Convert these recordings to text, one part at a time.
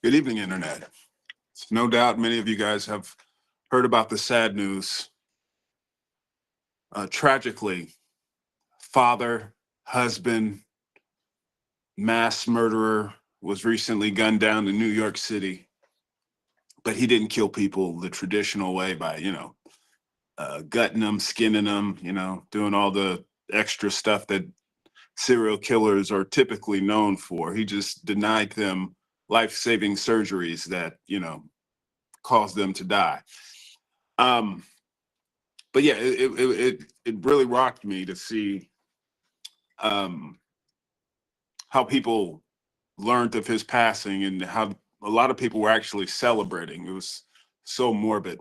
Good evening, Internet. No doubt many of you guys have heard about the sad news. Tragically, father, husband, mass murderer was recently gunned down in New York City. But he didn't kill people the traditional way by, gutting them, skinning them, doing all the extra stuff that serial killers are typically known for. He just denied them life-saving surgeries that, caused them to die. But yeah, it really rocked me to see how people learned of his passing and how a lot of people were actually celebrating. It was so morbid.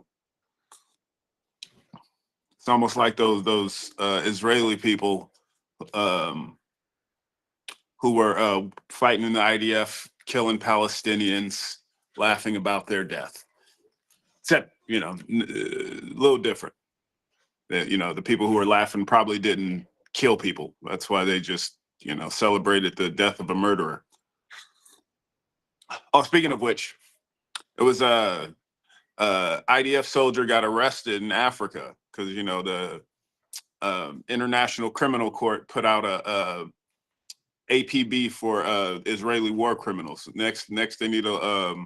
It's almost like those Israeli people who were fighting in the IDF, killing Palestinians, laughing about their death. Except, a little different. The people who were laughing probably didn't kill people. That's why they just, celebrated the death of a murderer. Oh, speaking of which, it was a IDF soldier got arrested in Africa because, the International Criminal Court put out a APB for Israeli war criminals. Next, they need to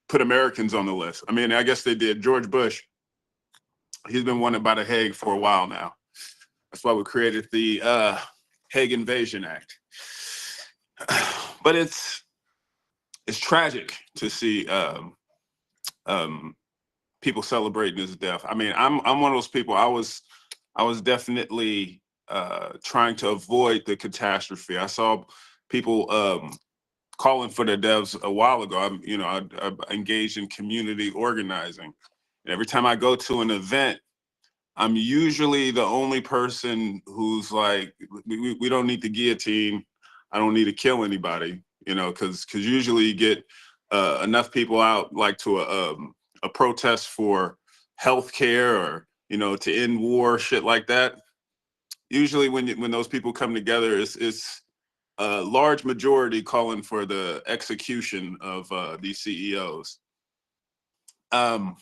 put Americans on the list. I mean, I guess they did. George Bush, he's been wanted by the Hague for a while now. That's why we created the Hague Invasion Act. But it's tragic to see people celebrating his death. I mean, I'm one of those people. I was definitely trying to avoid the catastrophe. I saw people calling for the devs a while ago. I engaged in community organizing. And every time I go to an event, I'm usually the only person who's like, we don't need the guillotine. I don't need to kill anybody, because usually you get enough people out like to a protest for healthcare or, to end war, shit like that. Usually when those people come together, it's a large majority calling for the execution of these CEOs. That's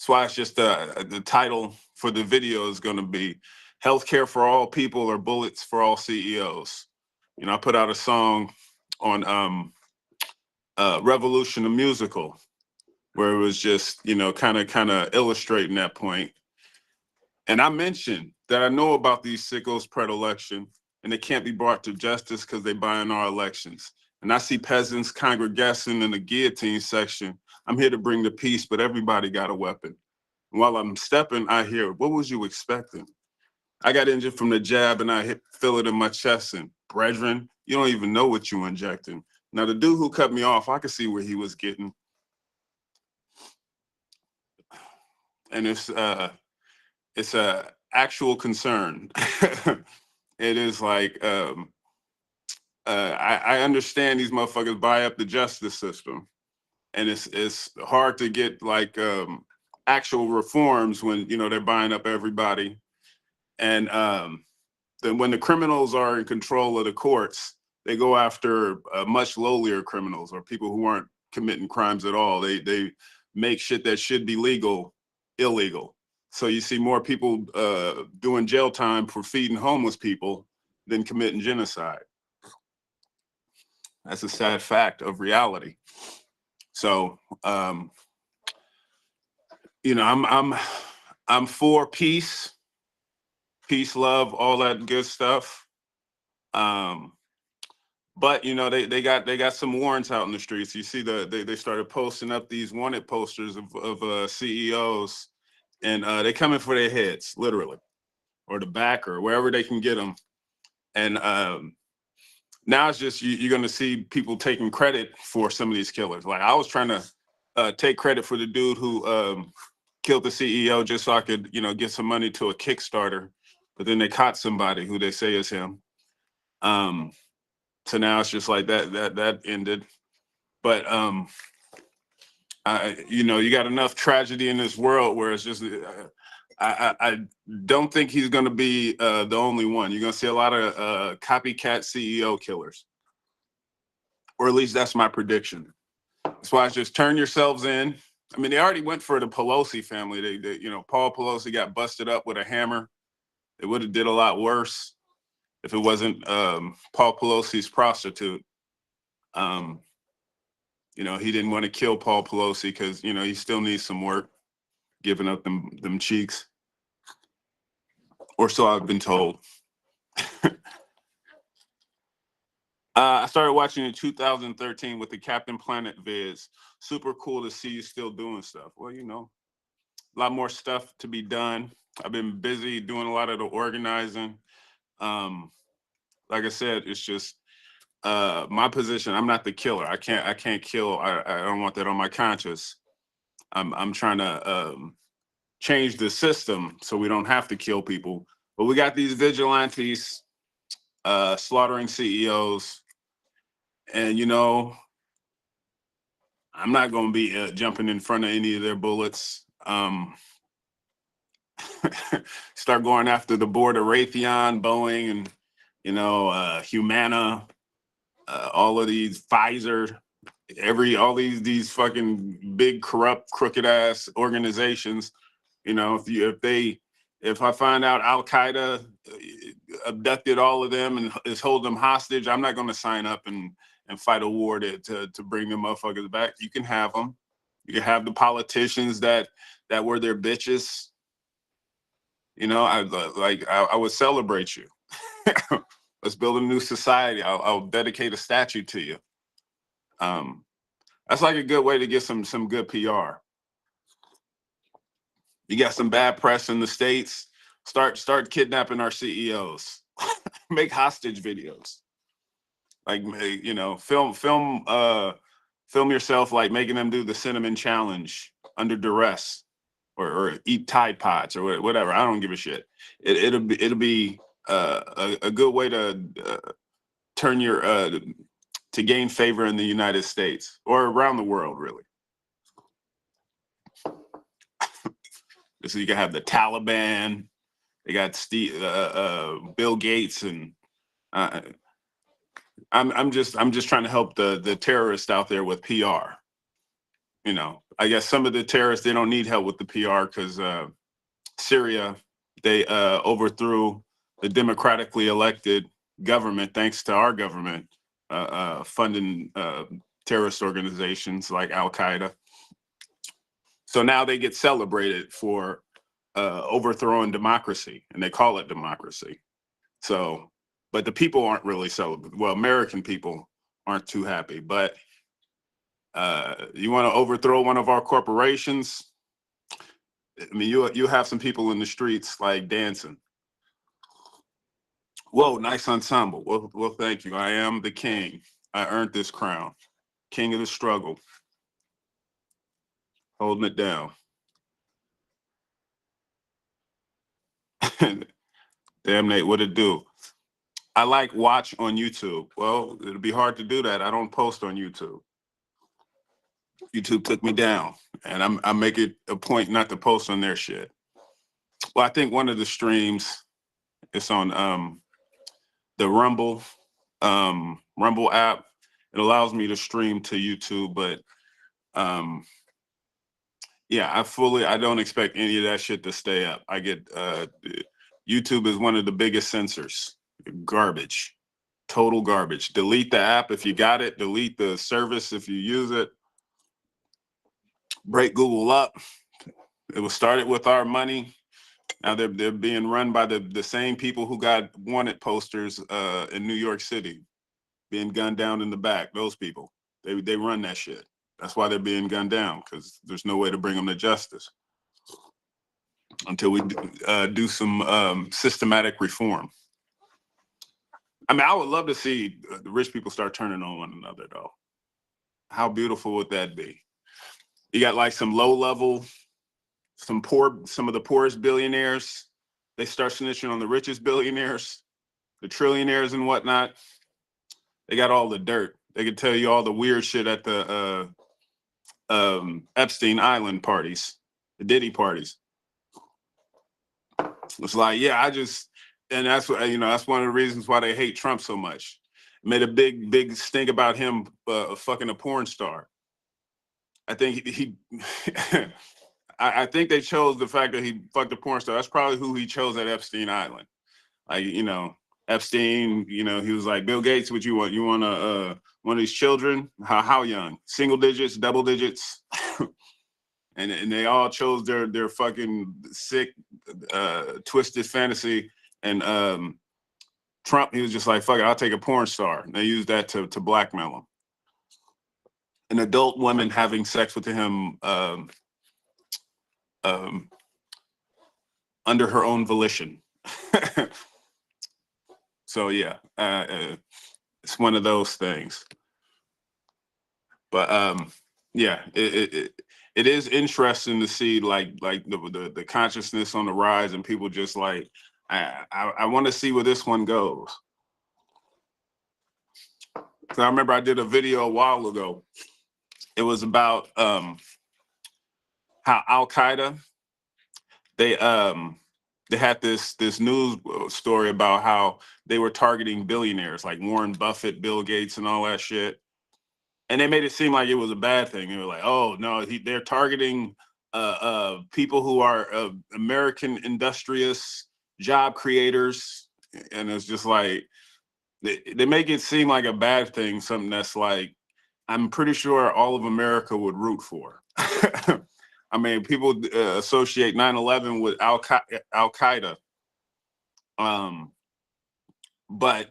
why it's just the title for the video is going to be "Healthcare for All People or Bullets for All CEOs." I put out a song on Revolution the Musical where it was just kind of illustrating that point. And I mentioned that I know about these sickos' predilection and they can't be brought to justice because they buy in our elections. And I see peasants congregating in the guillotine section. I'm here to bring the peace, but everybody got a weapon. And while I'm stepping, I hear, what was you expecting? I got injured from the jab and I feel it in my chest. And brethren, you don't even know what you injecting. Now the dude who cut me off, I could see where he was getting. And it's a actual concern. It is like, I understand these motherfuckers buy up the justice system, and it's hard to get like actual reforms when they're buying up everybody, and then when the criminals are in control of the courts, they go after much lowlier criminals or people who aren't committing crimes at all. They make shit that should be legal illegal. So you see more people doing jail time for feeding homeless people than committing genocide. That's a sad fact of reality. So, I'm for peace, love, all that good stuff. But they got some warrants out in the streets. You see they started posting up these wanted posters of CEOs, and they coming for their heads, literally, or the back or wherever they can get them. And now it's just you're going to see people taking credit for some of these killers. Like I was trying to take credit for the dude who killed the CEO just so I could get some money to a Kickstarter, but then they caught somebody who they say is him. So now it's just like that ended. But you got enough tragedy in this world where it's just I don't think he's going to be the only one. You're going to see a lot of copycat CEO killers or at least that's my prediction. That's why I just turn yourselves in. I mean, they already went for the Pelosi family. Paul Pelosi got busted up with a hammer. It would have did a lot worse if it wasn't Paul Pelosi's prostitute. He didn't want to kill Paul Pelosi because, he still needs some work giving up them cheeks. Or so I've been told. I started watching in 2013 with the Captain Planet vids. Super cool to see you still doing stuff. Well, a lot more stuff to be done. I've been busy doing a lot of the organizing. Like I said, it's just my position. I'm not the killer. I can't kill. I don't want that on my conscience. I'm trying to change the system so we don't have to kill people. But we got these vigilantes slaughtering CEOs. And, I'm not going to be jumping in front of any of their bullets. Start going after the board of Raytheon, Boeing, and, Humana, all of these, Pfizer, all these fucking big, corrupt, crooked ass organizations. If I find out Al Qaeda abducted all of them and is holding them hostage, I'm not going to sign up and fight a war to bring them motherfuckers back. You can have them. You can have the politicians that were their bitches. I would celebrate you. Let's build a new society. I'll dedicate a statue to you. That's like a good way to get some good PR. You got some bad press in the States. Start kidnapping our CEOs. Make hostage videos. Like, film yourself like making them do the cinnamon challenge under duress, or eat Tide Pods or whatever. I don't give a shit. It'll be a good way to turn to gain favor in the United States or around the world, really. So you can have the Taliban. They got Bill Gates, and I'm just trying to help the terrorists out there with PR. I guess some of the terrorists, they don't need help with the PR because Syria, they overthrew the democratically elected government thanks to our government funding terrorist organizations like Al Qaeda. So now they get celebrated for overthrowing democracy, and they call it democracy. So, but the people aren't really celebrating. Well, American people aren't too happy. But you want to overthrow one of our corporations? I mean, you have some people in the streets like dancing. Whoa, nice ensemble. Well, thank you. I am the king. I earned this crown, king of the struggle, holding it down. Damn, Nate, what it do? I like watch on YouTube. Well, it'll be hard to do that. I don't post on YouTube. YouTube took me down, and I make it a point not to post on their shit. Well, I think one of the streams is on the Rumble app. It allows me to stream to YouTube, but yeah, I don't expect any of that shit to stay up. I get YouTube is one of the biggest censors. Garbage. Total garbage. Delete the app if you got it. Delete the service if you use it. Break Google up. It was started with our money. Now they're being run by the same people who got wanted posters in New York City, being gunned down in the back. Those people, they run that shit. That's why they're being gunned down, because there's no way to bring them to justice until we do some systematic reform. I mean, I would love to see the rich people start turning on one another, though. How beautiful would that be? You got like some low level, some of the poorest billionaires. They start snitching on the richest billionaires, the trillionaires and whatnot. They got all the dirt. They could tell you all the weird shit at the Epstein Island parties, the Diddy parties. It's like, yeah, and that's what, that's one of the reasons why they hate Trump so much. made a big stink about him fucking a porn star. I think he I think they chose the fact that he fucked a porn star. That's probably who he chose at Epstein Island. Like, Epstein, he was like, Bill Gates, what you want? You want one of these children? How young? Single digits, double digits? and they all chose their fucking sick, twisted fantasy. And Trump, he was just like, fuck it, I'll take a porn star. And they used that to blackmail him. An adult woman having sex with him under her own volition. So yeah, it's one of those things. But yeah, it is interesting to see like the consciousness on the rise, and people just like, I want to see where this one goes. So I remember I did a video a while ago. It was about how Al-Qaeda, they had this news story about how they were targeting billionaires like Warren Buffett, Bill Gates, and all that shit. And they made it seem like it was a bad thing. They were like, oh no, they're targeting people who are American industrious job creators. And it's just like, they make it seem like a bad thing, something that's like, I'm pretty sure all of America would root for. I mean, people associate 9/11 with Al-Qaeda. But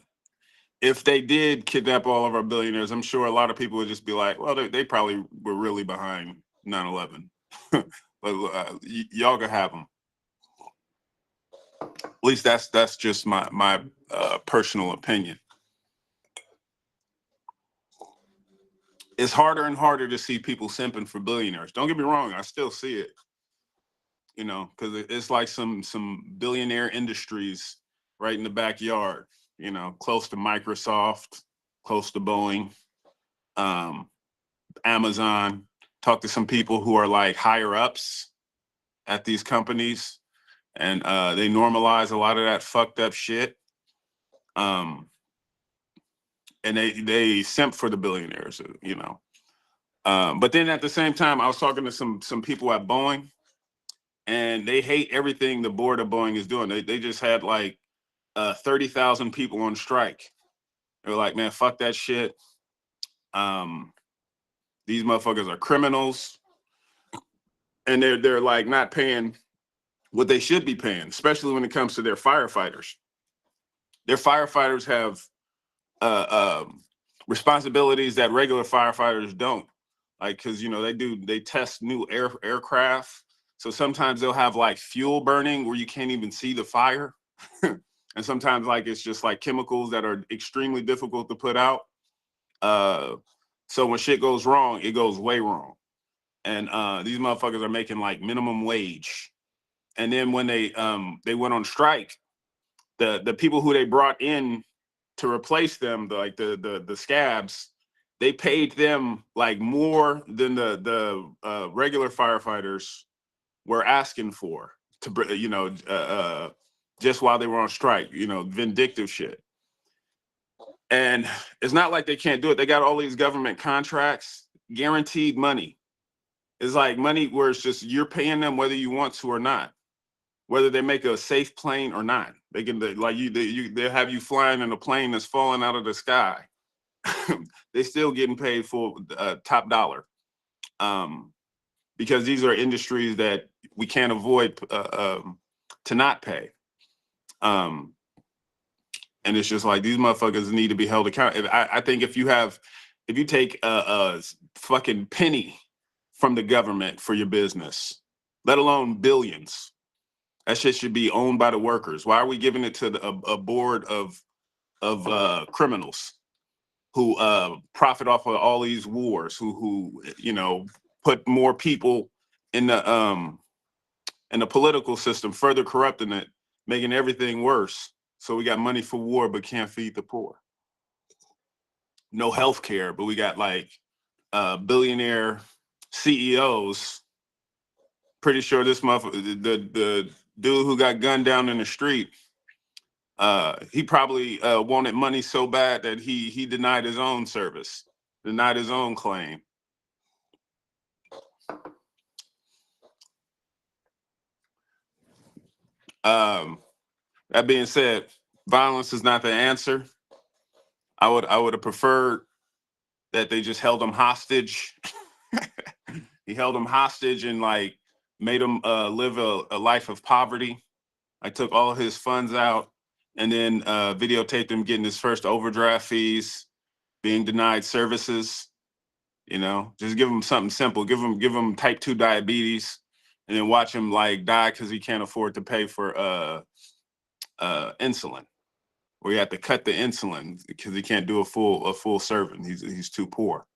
if they did kidnap all of our billionaires, I'm sure a lot of people would just be like, well, they probably were really behind 9/11. But y'all can have them. At least that's just my personal opinion. It's harder and harder to see people simping for billionaires. Don't get me wrong, I still see it. Because it's like some billionaire industries right in the backyard. Close to Microsoft, close to Boeing, Amazon. Talk to some people who are like higher ups at these companies, and they normalize a lot of that fucked up shit. And they simp for the billionaires, But then at the same time, I was talking to some people at Boeing, and they hate everything the board of Boeing is doing. They just had like 30,000 people on strike. They were like, man, fuck that shit. These motherfuckers are criminals, and they're like not paying what they should be paying, especially when it comes to their firefighters. Their firefighters have responsibilities that regular firefighters don't. Like, because they test new aircraft, so sometimes they'll have like fuel burning where you can't even see the fire, and sometimes like it's just like chemicals that are extremely difficult to put out. So when shit goes wrong, it goes way wrong. And these motherfuckers are making like minimum wage. And then when they went on strike, the people who they brought in to replace them, the scabs, they paid them like more than the regular firefighters were asking for to just while they were on strike, vindictive shit. And it's not like they can't do it. They got all these government contracts, guaranteed money. It's like money where it's just you're paying them whether you want to or not, whether they make a safe plane or not. They can they'll have you flying in a plane that's falling out of the sky. They're still getting paid for top dollar, because these are industries that we can't avoid to not pay. And it's just like these motherfuckers need to be held accountable. I think if you take a fucking penny from the government for your business, let alone billions, that shit should be owned by the workers. Why are we giving it to a board of criminals who profit off of all these wars, who put more people in the political system, further corrupting it, making everything worse. So we got money for war, but can't feed the poor. No health care, but we got like billionaire CEOs. Pretty sure this motherfucker, the dude who got gunned down in the street, He probably wanted money so bad that he denied his own service, denied his own claim. That being said, violence is not the answer. I would have preferred that they just held him hostage. He held him hostage and like made him live a life of poverty. I took all his funds out and then videotaped him getting his first overdraft fees, being denied services. You know, just give him something simple. Give him type 2 diabetes, and then watch him like die because he can't afford to pay for insulin. Or you have to cut the insulin because he can't do a full serving. He's too poor.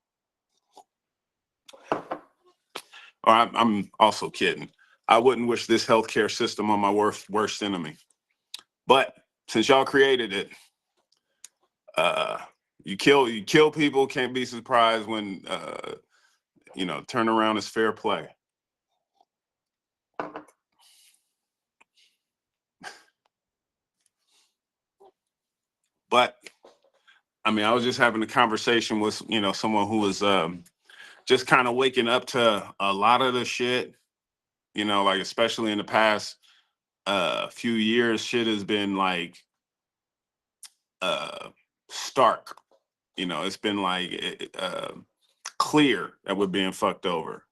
Or I'm also kidding. I wouldn't wish this healthcare system on my worst enemy. But since y'all created it, you kill people. Can't be surprised when turnaround is fair play. But I mean, I was just having a conversation with someone who was just kind of waking up to a lot of the shit. Like especially in the past few years, shit has been like stark. It's been like clear that we're being fucked over.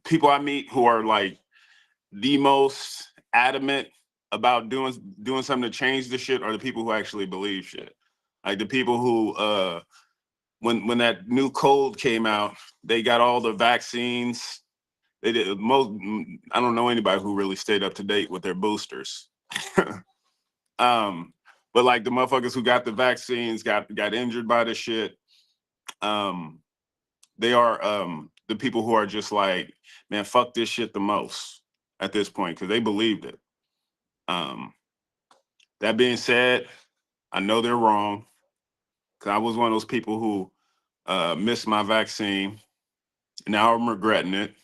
People I meet who are like the most adamant about doing something to change the shit are the people who actually believe shit. Like the people who when that new cold came out, they got all the vaccines. They did I don't know anybody who really stayed up to date with their boosters. But like the motherfuckers who got the vaccines got injured by the shit. They are the people who are just like, man, fuck this shit the most at this point because they believed it. That being said, I know they're wrong because I was one of those people who missed my vaccine. Now I'm regretting it,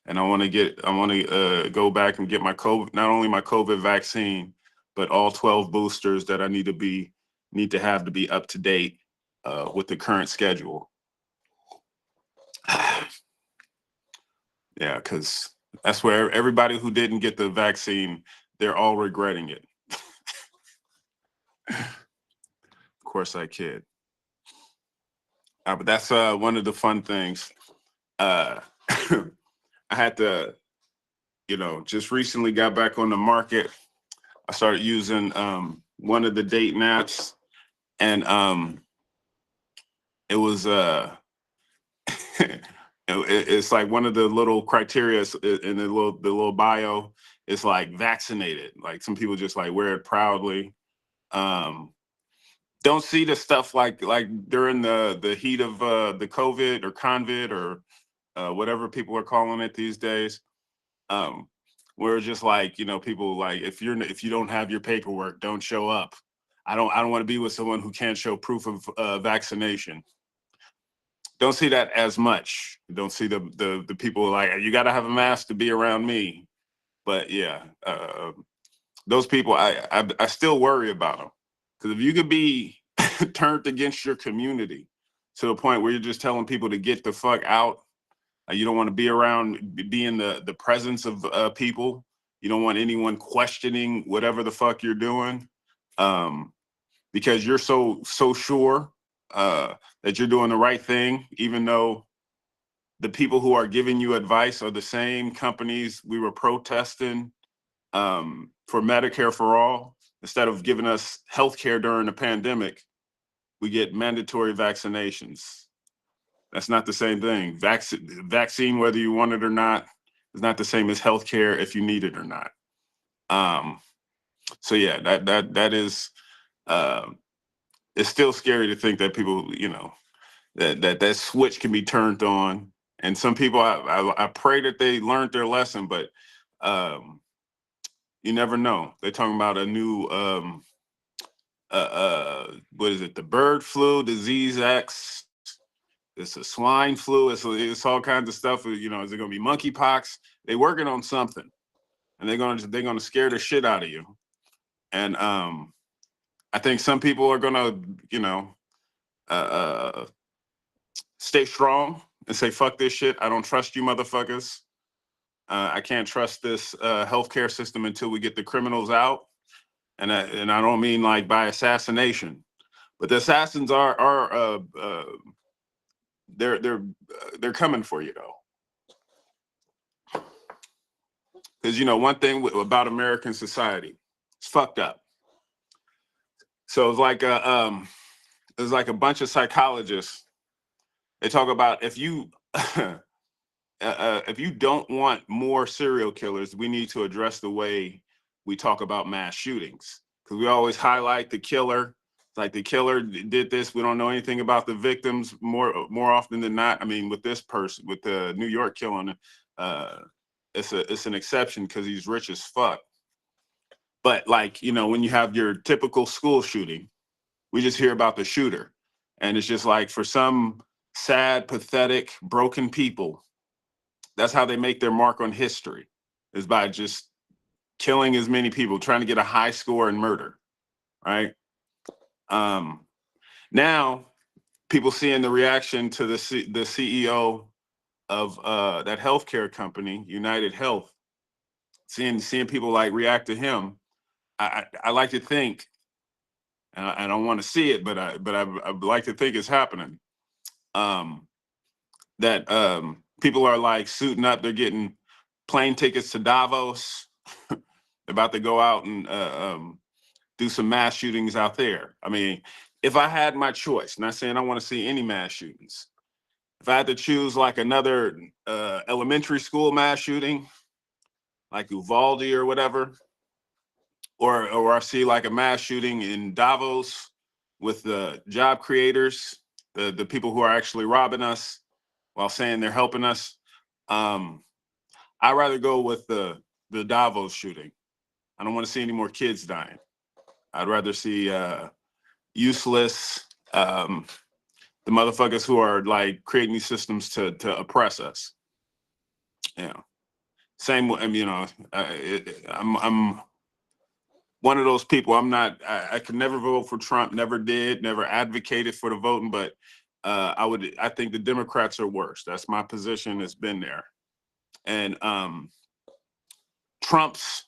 and I want to go back and get my COVID, not only my COVID vaccine, but all 12 boosters that I need to have to be up to date with the current schedule. Yeah, because that's where everybody who didn't get the vaccine, they're all regretting it. Of course, I kid. But that's one of the fun things. I had to, just recently got back on the market. I started using one of the dating apps, and it was it's like one of the little criteria in the little bio. It's like vaccinated. Like some people just like wear it proudly. Don't see the stuff like during the heat of the COVID or convid or whatever people are calling it these days. Where it's just like people like if you don't have your paperwork, don't show up. I don't want to be with someone who can't show proof of vaccination. Don't see that as much. Don't see the people like you got to have a mask to be around me. But yeah, those people I still worry about them because if you could be turned against your community to the point where you're just telling people to get the fuck out. You don't want to be in the presence of people. You don't want anyone questioning whatever the fuck you're doing, because you're so sure that you're doing the right thing, even though the people who are giving you advice are the same companies we were protesting for Medicare for all. Instead of giving us health care during the pandemic, we get mandatory vaccinations. That's not the same thing. Vaccine, whether you want it or not, is not the same as healthcare if you need it or not. So yeah, that is. It's still scary to think that people, that switch can be turned on. And some people, I pray that they learned their lesson, but you never know. They're talking about a new, what is it? The bird flu, disease X. It's a swine flu. It's all kinds of stuff. Is it going to be monkeypox? They're working on something, and they're going to scare the shit out of you. And I think some people are gonna, stay strong and say, fuck this shit. I don't trust you motherfuckers. I can't trust this healthcare system until we get the criminals out. And I don't mean like by assassination, but the assassins are they're coming for you though. Because one thing about American society, it's fucked up. So it's like a bunch of psychologists. They talk about if you if you don't want more serial killers, we need to address the way we talk about mass shootings. Because we always highlight the killer. It's like the killer did this. We don't know anything about the victims more often than not. I mean, with this person, with the New York killing, it's an exception because he's rich as fuck. But like, when you have your typical school shooting, we just hear about the shooter. And it's just like for some sad, pathetic, broken people, that's how they make their mark on history, is by just killing as many people, trying to get a high score in murder, right? Now, people seeing the reaction to the CEO of that healthcare company, United Health, seeing people like react to him. I like to think, and I don't want to see it, but I like to think it's happening. That people are like suiting up. They're getting plane tickets to Davos. They're about to go out and do some mass shootings out there. I mean, if I had my choice, not saying I want to see any mass shootings. If I had to choose like another elementary school mass shooting, like Uvalde or whatever, or I see like a mass shooting in Davos with the job creators, the people who are actually robbing us while saying they're helping us. I'd rather go with the Davos shooting. I don't want to see any more kids dying. I'd rather see useless, the motherfuckers who are like creating these systems to oppress us. Same. I'm one of those people. I'm not. I could never vote for Trump. Never did. Never advocated for the voting. But I think the Democrats are worse. That's my position. It's been there. And Trump's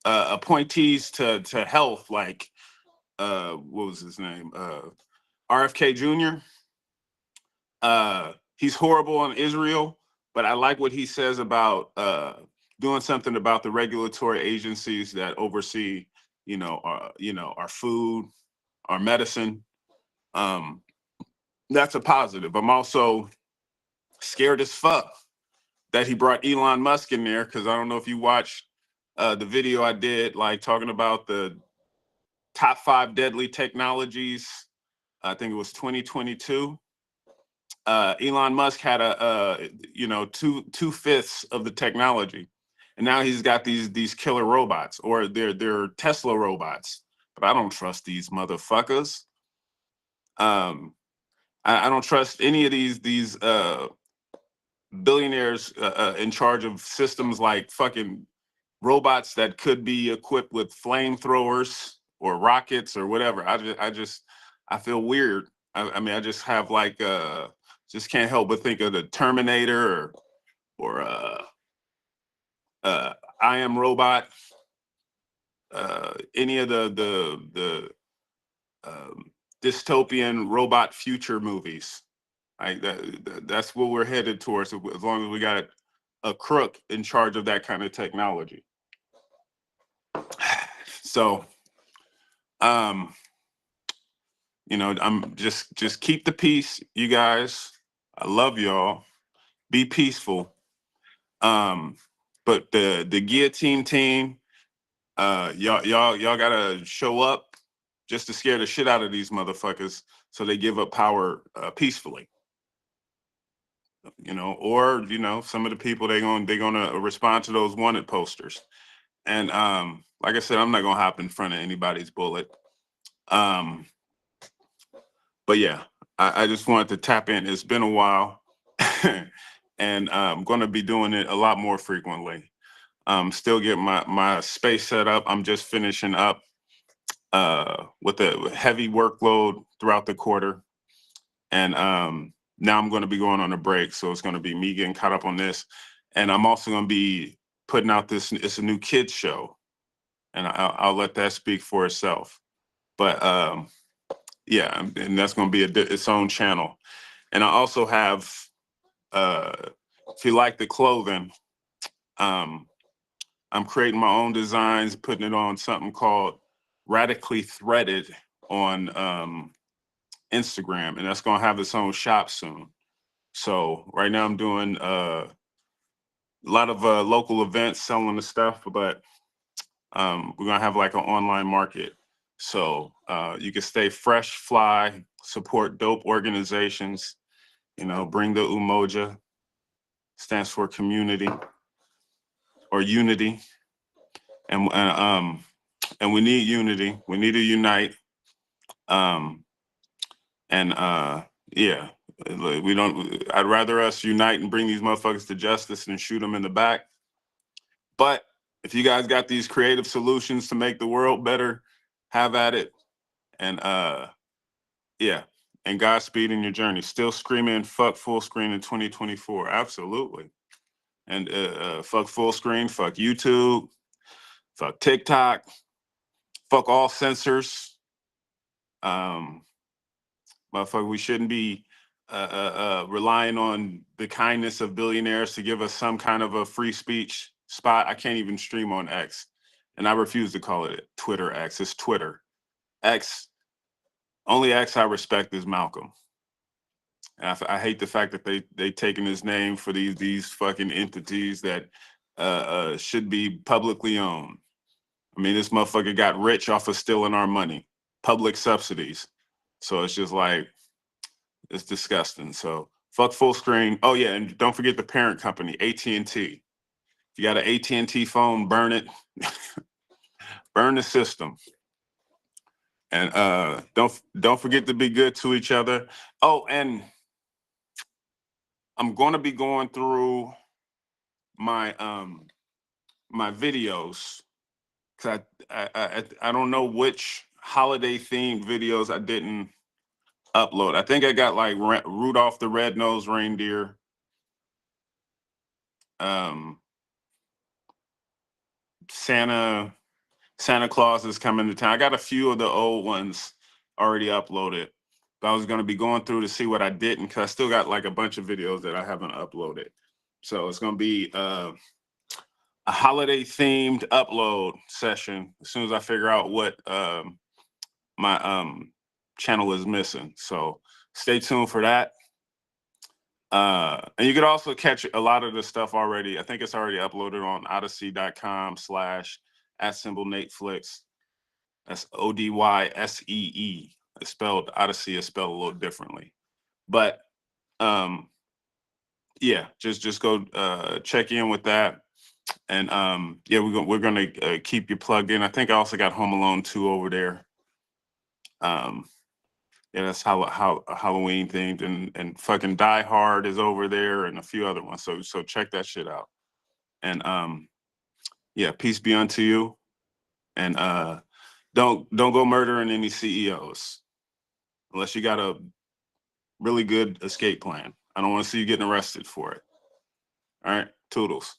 appointees to health, like what was his name? RFK Jr. He's horrible on Israel, but I like what he says about doing something about the regulatory agencies that oversee, our food, our medicine. That's a positive. I'm also scared as fuck that he brought Elon Musk in there, because I don't know if you watched the video I did, like talking about the top 5 deadly technologies. I think it was 2022. Elon Musk had two-fifths of the technology, and now he's got these killer robots, or they're Tesla robots. But I don't trust these motherfuckers. I don't trust any of these billionaires in charge of systems like fucking robots that could be equipped with flamethrowers or rockets or whatever. I feel weird. I mean, I just have like just can't help but think of the Terminator or I Am Robot, any of the dystopian robot future movies. That's what we're headed towards, as long as we got a crook in charge of that kind of technology. So, I'm just keep the peace, you guys. I love y'all. Be peaceful. But the guillotine team, y'all gotta show up just to scare the shit out of these motherfuckers, so they give up power peacefully. Or some of the people they're gonna respond to those wanted posters. And like I said, I'm not gonna hop in front of anybody's bullet. But yeah, I just wanted to tap in. It's been a while. And I'm going to be doing it a lot more frequently. Still getting my space set up. I'm just finishing up with a heavy workload throughout the quarter. And now I'm going to be going on a break. So it's going to be me getting caught up on this. And I'm also going to be putting out this, it's a new kids show. And I'll let that speak for itself. But yeah, and that's going to be its own channel. And I also have, if you like the clothing, I'm creating my own designs, putting it on something called Radically Threaded on Instagram, and that's going to have its own shop soon. So right now I'm doing a lot of local events selling the stuff, but we're going to have like an online market. So you can stay fresh, fly, support dope organizations, you know, bring the Umoja, stands for community or unity. And we need unity. We need to unite. Um, and yeah, we don't. I'd rather us unite and bring these motherfuckers to justice than shoot them in the back. But if you guys got these creative solutions to make the world better, have at it. And yeah, and Godspeed in your journey. Still screaming fuck full screen in 2024. Absolutely. And fuck full screen, fuck YouTube, fuck TikTok, fuck all censors. Motherfucker, we shouldn't be relying on the kindness of billionaires to give us some kind of a free speech spot. I can't even stream on X, and I refuse to call it Twitter X. It's Twitter X. Only X I respect is Malcolm. And I hate the fact that they taking his name for these fucking entities that should be publicly owned. I mean, this motherfucker got rich off of stealing our money, public subsidies. So it's just like, it's disgusting. So fuck full screen. Oh yeah, and don't forget the parent company, AT&T. If you got an AT&T phone, burn it. Burn the system. And don't forget to be good to each other. Oh, and I'm going to be going through my my videos, because I don't know which holiday themed videos I didn't upload. I think I got like Rudolph the Red-Nosed Reindeer, um Santa Claus is coming to town. I got a few of the old ones already uploaded, but I was going to be going through to see what I didn't, because I still got like a bunch of videos that I haven't uploaded. So it's going to be a holiday themed upload session as soon as I figure out what my channel is missing. So stay tuned for that. And you could also catch a lot of the stuff already. I think it's already uploaded on odyssey.com/@NateFlix. That's ODYSEE. It's spelled Odyssey is spelled a little differently. But yeah, just go check in with that. And yeah, we're gonna keep you plugged in. I think I also got Home Alone 2 over there. Yeah, that's how Halloween themed, and fucking Die Hard is over there, and a few other ones. So check that shit out. And yeah, peace be unto you. And don't go murdering any CEOs unless you got a really good escape plan. I don't want to see you getting arrested for it. All right, toodles.